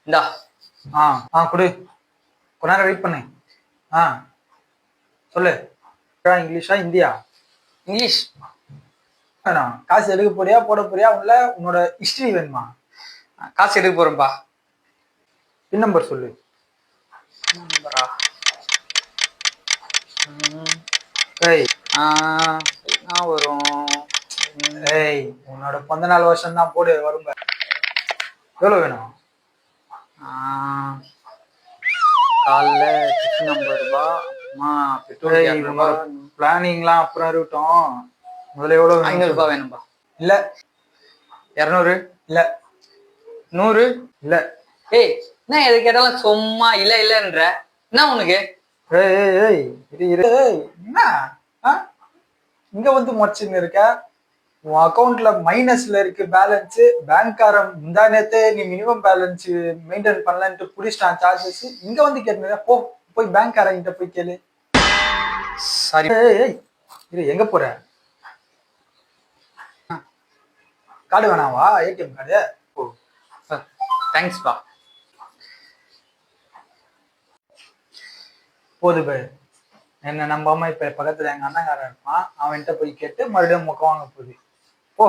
இந்தா. கொடு. கொஞ்ச நேரம் வெயிட் பண்ணு. சொல்லு. இங்கிலீஷா இந்தியா? இங்கிலீஷ். வேணாம். காசு எடுக்க போறியா போட போறியா? உன்னோட ஹிஸ்டரி வேணுமா? காசு எடுக்க போறேன்பா. பின் நம்பர் சொல்லு. நம்பரா? என்ன வரும்? உன்னோட 14 வருஷம் தான் போடு வரும். எவ்வளவு வேணும்? காலைல டிஃபன் 50 ரூபாய், பெட்ரோல் 200 ரூபாய். பிளானிங்லாம் அப்புறம் இருக்கட்டும். முதல்ல எவ்வளவு? 500 ரூபாய் வேணும்பா. இல்ல. 200? இல்ல. 100? இல்ல. என்ன எது கேட்டாலும் சும்மா இல்ல இல்லன்ற என்ன உனக்கு? என்ன இங்க வந்து மொச்சுன்னு இருக்க? உன் அக்கௌண்ட்ல மைனஸ்ல இருக்கு பேலன்ஸ். பேங்க்காரன் முந்தா நேரத்தே நீ மினிமம் பேலன்ஸ் மெயின்டைன் பண்ணலன்ட்டு புடிச்சிட்டான் சார்ஜஸ். இங்க வந்து கேட்டு போய் பேங்க்காரங்கிட்ட போய் கேளு. சாரி. எங்க போற? கார்டு வேணாவா? ATM card. தேங்க்ஸ்பா. போது பாரு. என்ன நம்பாம இப்ப பக்கத்துல எங்க அண்ணங்காரன் இருப்பான், அவன்கிட்ட போய் கேட்டு மறுபடியும் முக்கம் வாங்க போகுது. போ.